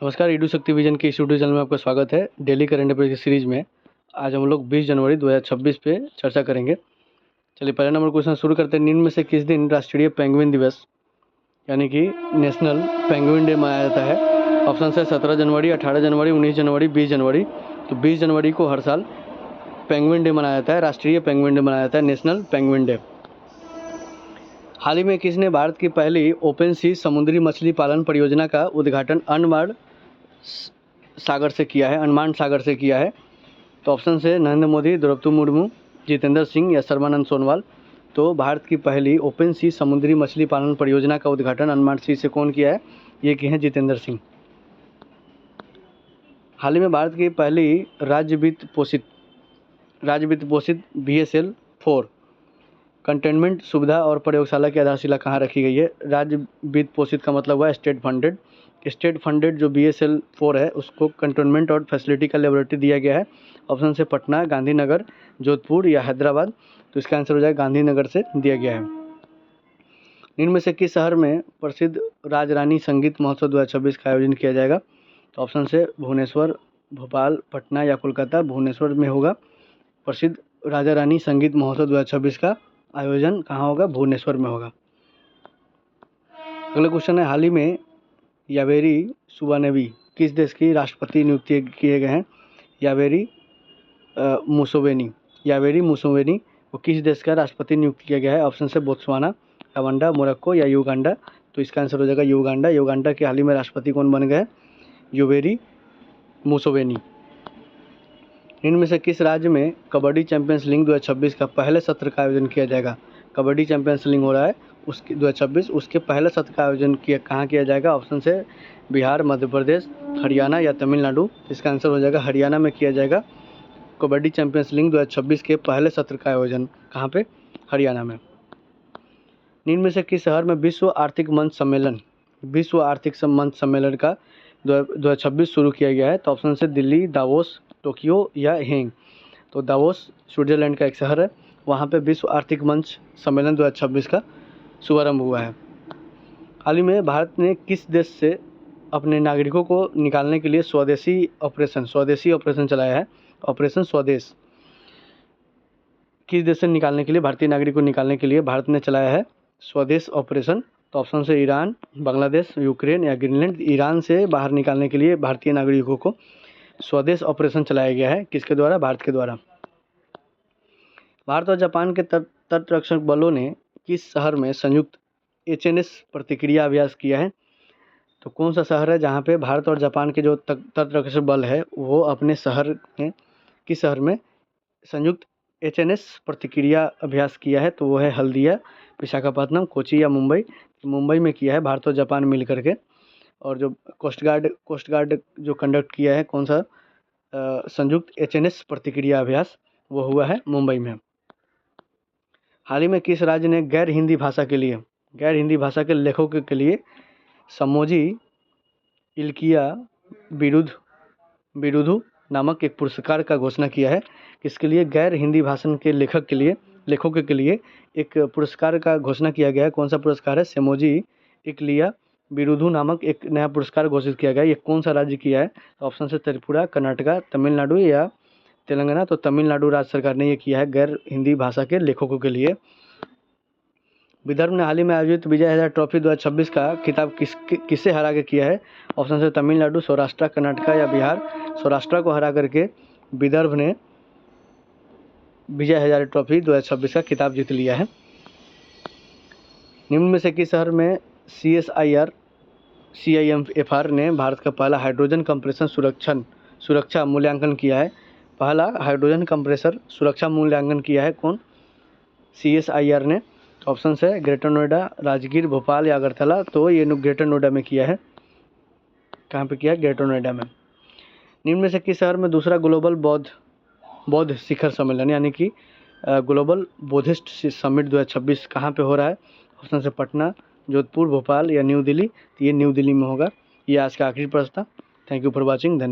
नमस्कार, ईडू शक्ति विजन के इस यूट्यूब चैनल में आपका स्वागत है। डेली करंट अफेयर की सीरीज में आज हम लोग 20 जनवरी 2026 पे चर्चा करेंगे। चलिए पहला नंबर क्वेश्चन शुरू करते हैं। निम्न में से किस दिन राष्ट्रीय पेंगुइन दिवस यानी कि नेशनल पेंगुइन डे मनाया जाता है? ऑप्शन है 17 जनवरी, 18 जनवरी, 19 जनवरी, 20 जनवरी। तो 20 जनवरी को हर साल पेंगुइन डे मनाया जाता है, राष्ट्रीय पेंगुइन डे मनाया जाता है, नेशनल पेंगुइन डे। हाल ही में किसने भारत की पहली ओपन सी समुद्री मछली पालन परियोजना का उद्घाटन अंडमान सागर से किया है? तो ऑप्शन से नरेंद्र मोदी, द्रौपदी मुर्मू, जितेंद्र सिंह या सर्बानंद सोनोवाल। तो भारत की पहली ओपन सी समुद्री मछली पालन परियोजना का उद्घाटन अंडमान सी से कौन किया है? ये किए हैं जितेंद्र सिंह। हाल ही में भारत की पहली राज्य वित्त पोषित BSL 4 कंटेनमेंट सुविधा और प्रयोगशाला की आधारशिला कहाँ रखी गई है? राज्य वित्त पोषित का मतलब हुआ स्टेट फंडेड जो BSL 4 है उसको कंटेनमेंट और फैसिलिटी का लेबोरेटरी दिया गया है। ऑप्शन से पटना, गांधीनगर, जोधपुर या हैदराबाद। तो इसका आंसर हो जाएगा गांधीनगर से दिया गया है। निम्न में से किस शहर में प्रसिद्ध राजरानी संगीत महोत्सव 2026 का आयोजन किया जाएगा? तो ऑप्शन से भुवनेश्वर, भोपाल, पटना या कोलकाता। भुवनेश्वर में होगा। प्रसिद्ध राजा रानी संगीत महोत्सव 2026 का आयोजन कहाँ होगा? भुवनेश्वर में होगा। अगला क्वेश्चन है, हाल ही में यावेरी सुवानेवी किस देश की राष्ट्रपति नियुक्त किए गए हैं? यावेरी मुसोवेनी वो किस देश का राष्ट्रपति नियुक्त किया गया है? ऑप्शन से बोत्सवाना, रवांडा, मोरक्को या युगांडा। तो इसका आंसर हो जाएगा युगांडा। युगांडा के हाल ही में राष्ट्रपति कौन बन गए? यावेरी मुसोवेनी। इनमें से किस राज्य में कबड्डी चैंपियंस लीग 2026 का पहले सत्र का आयोजन किया जाएगा? कबड्डी चैंपियंस लीग हो रहा है उसके 2026 उसके पहले सत्र का आयोजन कहाँ किया जाएगा? ऑप्शन से बिहार, मध्य प्रदेश, हरियाणा या तमिलनाडु। इसका आंसर हो जाएगा हरियाणा में किया जाएगा। कबड्डी चैंपियंस लीग 2026 के पहले सत्र का आयोजन कहाँ पे? हरियाणा में। निम्न में से किस शहर में विश्व आर्थिक मंच सम्मेलन का 2026 शुरू किया गया है? तो ऑप्शन से दिल्ली, दावोस, टोक्यो या हेंग। तो दावोस स्विट्जरलैंड का एक शहर है, वहाँ पे विश्व आर्थिक मंच सम्मेलन 2026 का शुभारंभ हुआ है। हाल ही में भारत ने किस देश से अपने नागरिकों को निकालने के लिए स्वदेशी ऑपरेशन चलाया है? ऑपरेशन स्वदेश किस देश से निकालने के लिए, भारतीय नागरिक को निकालने के लिए भारत ने चलाया है स्वदेश ऑपरेशन? तो ऑप्शन से ईरान, बांग्लादेश, यूक्रेन या ग्रीनलैंड। ईरान से बाहर निकालने के लिए भारतीय नागरिकों को स्वदेश ऑपरेशन चलाया गया है। किसके द्वारा? भारत के द्वारा। भारत और जापान के तटरक्षक बलों ने किस शहर में संयुक्त HNS प्रतिक्रिया अभ्यास किया है? तो कौन सा शहर है जहां पे भारत और जापान के जो तटरक्षक बल है वो अपने शहर में, किस शहर में संयुक्त HNS प्रतिक्रिया अभ्यास किया है? तो वो है हल्दिया, विशाखापट्टनम, कोची या मुंबई। मुंबई में किया है भारत और जापान मिल करके। और जो कोस्ट गार्ड जो कंडक्ट किया है कौन सा संयुक्त HNS प्रतिक्रिया अभ्यास, वो हुआ है मुंबई में। हाल ही में किस राज्य ने गैर हिंदी भाषा के लेखकों के लिए समोजी इल्किया बिरुदु नामक एक पुरस्कार का घोषणा किया है? किसके लिए? गैर हिंदी भाषा के लेखकों के लिए एक पुरस्कार का घोषणा किया गया है। कौन सा पुरस्कार है? सेमोजी इल्किया बिरुदु नामक एक नया पुरस्कार घोषित किया गया है। ये कौन सा राज्य किया है? ऑप्शन से त्रिपुरा, कर्नाटका, तमिलनाडु या तेलंगाना। तो तमिलनाडु राज्य सरकार ने ये किया है गैर हिंदी भाषा के लेखकों के लिए। विदर्भ ने हाल ही में आयोजित विजय हजारे ट्रॉफी 2026 का खिताब किससे हरा के किया है? ऑप्शन से तमिलनाडु, सौराष्ट्र, कर्नाटका या बिहार। सौराष्ट्र को हरा करके विदर्भ ने विजय हजारे ट्रॉफी 2026 का खिताब जीत लिया है। निम्न में से किस शहर में CIMFR ने भारत का पहला हाइड्रोजन कंप्रेसर सुरक्षा मूल्यांकन किया है? पहला हाइड्रोजन कंप्रेसर सुरक्षा मूल्यांकन किया है कौन? CSIR ने। ऑप्शन है ग्रेटर नोएडा, राजगीर, भोपाल या अगरतला। तो ये ग्रेटर नोएडा में किया है। कहाँ पे किया है? ग्रेटर नोएडा में। निम्न में से किस शहर में दूसरा ग्लोबल बौद्ध शिखर सम्मेलन यानी कि ग्लोबल बुद्धिस्ट समिट 2026 कहाँ पे हो रहा है? ऑप्शन से पटना, जोधपुर, भोपाल या न्यू दिल्ली। तो ये न्यू दिल्ली में होगा। ये आज का आखिरी प्रश्न था। Thank you for watching. धन्यवाद।